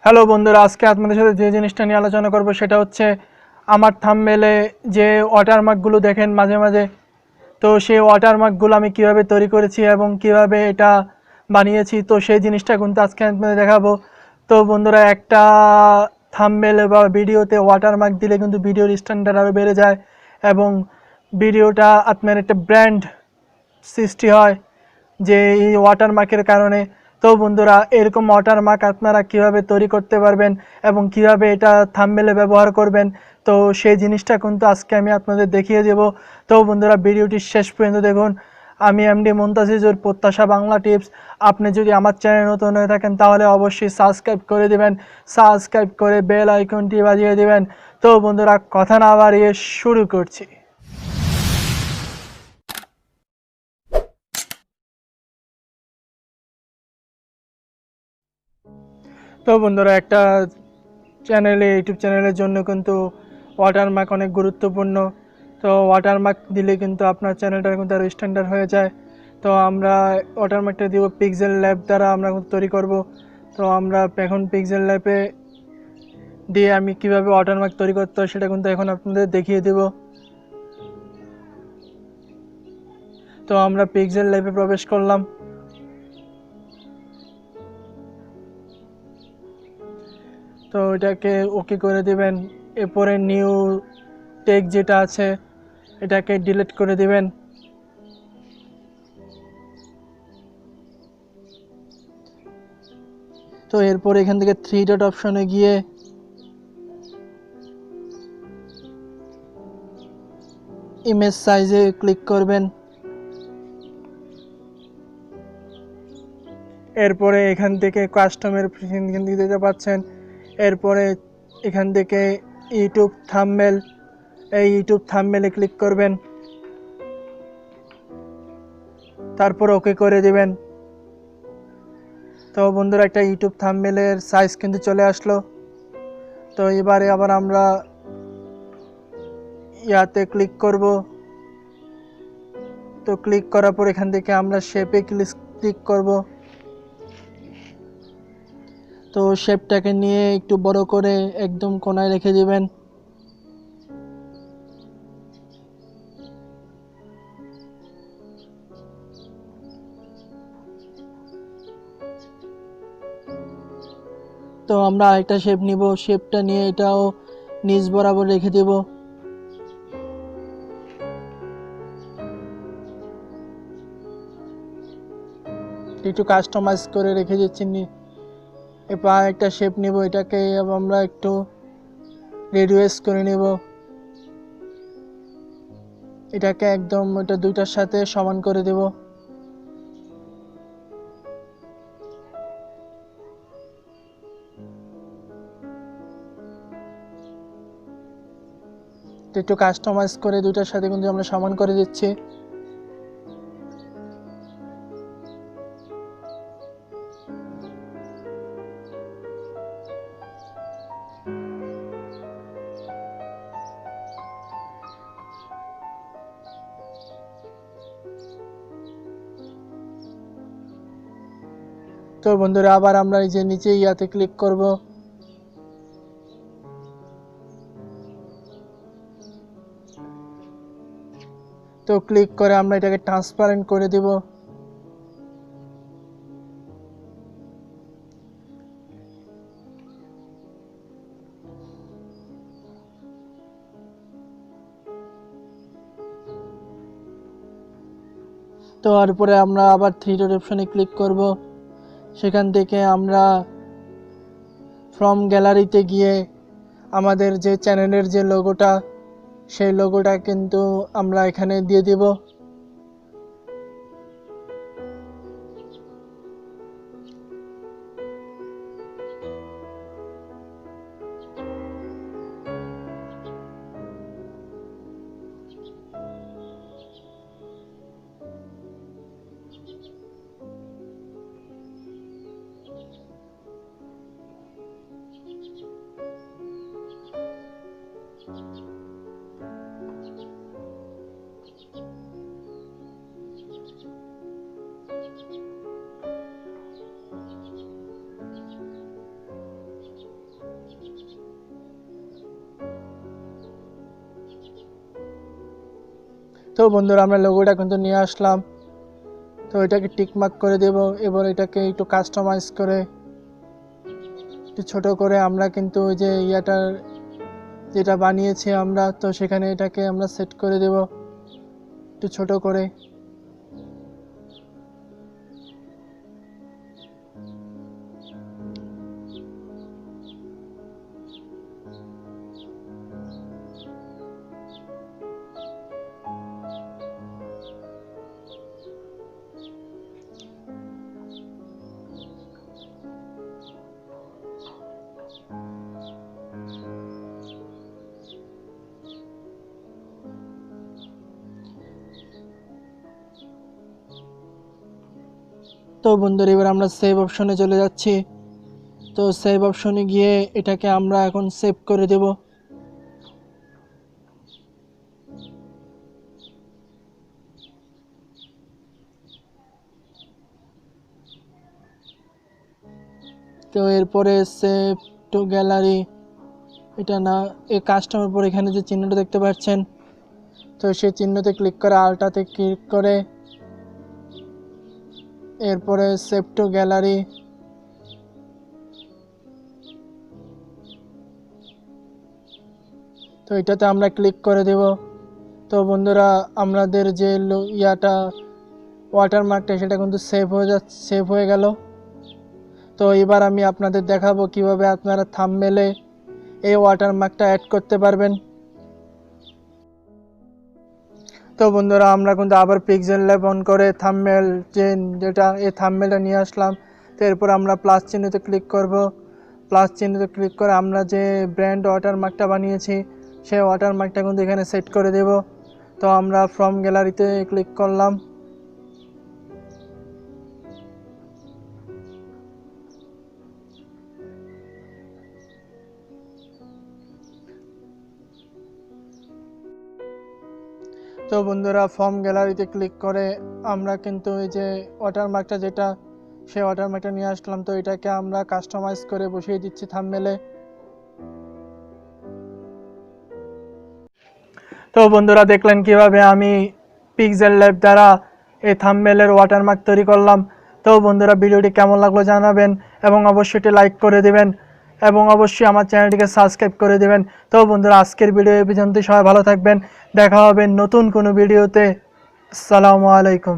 Hello বন্ধুরা, আজকে আপনাদের সাথে যে জিনিসটা নিয়ে আলোচনা করব সেটা হচ্ছে আমার থাম্বনেলে যে ওয়াটারমার্কগুলো দেখেন মাঝে মাঝে, তো সেই ওয়াটারমার্কগুলো আমি কিভাবে তৈরি করেছি এবং কিভাবে এটা বানিয়েছি, তো সেই জিনিসটা কিন্তু আজকে আপনাদের দেখাবো। তো বন্ধুরা, একটা থাম্বনেল বা ভিডিওতে ওয়াটারমার্ক দিলে কিন্তু ভিডিওর স্ট্যান্ডার্ড আরও বেড়ে যায় এবং ভিডিওটা আপনার একটা ব্র্যান্ড সৃষ্টি হয় যে এই ওয়াটারমার্কের কারণে। তো বন্ধুরা, এরকম ওয়াটারমার্ক আপনারা কিভাবে তৈরি করতে পারবেন এবং কিভাবে এটা থাম্বনেলে ব্যবহার করবেন, তো সেই জিনিসটা কিন্তু আজকে আমি আপনাদের দেখিয়ে দেব। তো বন্ধুরা, ভিডিওটি শেষ পর্যন্ত দেখুন। আমি এমডি মুনতাসিজুর, প্রত্যাশা বাংলা টিপস। আপনি যদি আমার চ্যানেল নতুন হয়ে থাকেন তাহলে অবশ্যই সাবস্ক্রাইব করে দেবেন, সাবস্ক্রাইব করে বেল আইকনটি বাজিয়ে দেবেন। তো বন্ধুরা, কথা না বাড়িয়ে শুরু করছি। তো বন্ধুরা, একটা ইউটিউব চ্যানেলের জন্য কিন্তু ওয়াটারমার্ক অনেক গুরুত্বপূর্ণ। তো ওয়াটারমার্ক দিলে কিন্তু আপনার চ্যানেলটা কিন্তু আরও স্ট্যান্ডার্ড হয়ে যায়। তো আমরা ওয়াটারমার্কটা দিব পিক্সেল ল্যাব দ্বারা আমরা তৈরি করব। তো আমরা এখন পিক্সেল ল্যাবে দিয়ে আমি কিভাবে ওয়াটারমার্ক তৈরি করতে হয় সেটা কিন্তু এখন আপনাদের দেখিয়ে দেব। তো আমরা পিক্সেল ল্যাবে প্রবেশ করলাম। তো এটাকে ওকে করে দিবেন। এরপরে নিউ টেক যেটা আছে এটাকে ডিলিট করে দিবেন। তো এরপর এখান থেকে 3 ডট অপশনে গিয়ে ইমেজ সাইজে ক্লিক করবেন। এরপরে এখান থেকে কাস্টমের এখান থেকে দিতে পাচ্ছেন। এরপরে এখান থেকে ইউটিউব থাম্বনেল, এই ইউটিউব থাম্বনেলে ক্লিক করবেন, তারপর ওকে করে দিবেন। তো বন্ধুরা, একটা ইউটিউব থাম্বনেলের সাইজ কিন্তু চলে আসলো। তো এবারে আবার আমরা ইয়াতে ক্লিক করব। তো ক্লিক করার পর এখান থেকে আমরা শেপে ক্লিক করব। তো শেপটাকে নিয়ে একটু বড় করে একদম কোণায় রেখে দিবেন। তো আমরা আরেকটা শেপ নিব, শেপটা নিয়ে এটাও নিচ বরাবর রেখে দেব। একটু কাস্টমাইজ করে রেখে দিচ্ছি। এবার একটা শেপ নিব, এটাকে আমরা একটু রেডিউস করে নেব। এটাকে একদম এটা দুইটার সাথে সমান করে দেব। একটু কাস্টমাইজ করে দুইটার সাথে কিন্তু আমরা সমান করে দিচ্ছি। তো বন্ধুরা, আবার আমরা এই যে নিচে ইয়াতে ক্লিক করব। তো ক্লিক করে আমরা এটাকে ট্রান্সপারেন্ট করে দেব। তো তারপরে আমরা আবার 3 ডট অপশনে ক্লিক করব। সেখান থেকে আমরা ফ্রম গ্যালারিতে গিয়ে আমাদের যে চ্যানেলের যে লোগোটা, সেই লোগোটা কিন্তু আমরা এখানে দিয়ে দেব। তো বন্ধুরা আমরা লোগোটা কিন্তু নিয়ে আসলাম। তো এটাকে টিক মার্ক করে দেব। এবার এটাকে একটু কাস্টমাইজ করে একটু ছোট করে আমরা কিন্তু ওই যে ইয়াটার যেটা বানিয়েছি আমরা, তো সেখানে এটাকে আমরা সেট করে দেব একটু ছোট করে। তো বন্ধুরা এবার আমরা সেভ অপশনে চলে যাচ্ছি। তো সেভ অপশনে গিয়ে এটাকে আমরা এখন সেভ করে দেব। তো এরপরে সেভ টু গ্যালারি, এটা না এই কাস্টমার পর এখানে যে চিহ্নটা দেখতে পাচ্ছেন, তো সেই চিহ্নতে ক্লিক করে আলটাতে ক্লিক করে এরপরে সেভ টু গ্যালারি, তো এটাতে আমরা ক্লিক করে দেব। তো বন্ধুরা আমাদের যে ইয়াটা ওয়াটারমার্কটা সেটা কিন্তু সেভ হয়ে গেল। তো এবার আমি আপনাদের দেখাবো কিভাবে আপনারা থাম্বনেলে এই ওয়াটারমার্কটা অ্যাড করতে পারবেন। তো বন্ধুরা আমরা কিন্তু আবার পিক্সেল ল্যাব অন করে থাম্বনেল যেটা এই থাম্বনেলটা নিয়ে আসলাম। তো এরপর আমরা প্লাস চিহ্নতে ক্লিক করব। প্লাস চিহ্নতে ক্লিক করে আমরা যে ব্র্যান্ড ওয়াটারমার্কটা বানিয়েছি সেই ওয়াটারমার্কটা কিন্তু এখানে সেট করে দেব। তো আমরা ফ্রম গ্যালারিতে ক্লিক করলাম। তো বন্ধুরা ফর্ম গ্যালারিতে ক্লিক করে আমরা কিন্তু এই যে ওয়াটারমার্কটা যেটা সেই ওয়াটারমার্কটা নিয়ে আসলাম। তো এটাকে আমরা কাস্টমাইজ করে বসিয়ে দিচ্ছি থাম্বনেলে। তো বন্ধুরা দেখলেন কিভাবে আমি পিক্সেল ল্যাব দ্বারা এই থাম্বনেলের ওয়াটারমার্ক তৈরি করলাম। তো বন্ধুরা ভিডিওটি কেমন লাগলো জানাবেন এবং অবশ্যই এটি লাইক করে দেবেন এবং অবশ্যই আমার চ্যানেলটিকে সাবস্ক্রাইব করে দেবেন। তো বন্ধুরা আজকের ভিডিও এই পর্যন্তই, সবাই ভালো থাকবেন, দেখা হবে নতুন কোনো ভিডিওতে। আসসালামু আলাইকুম।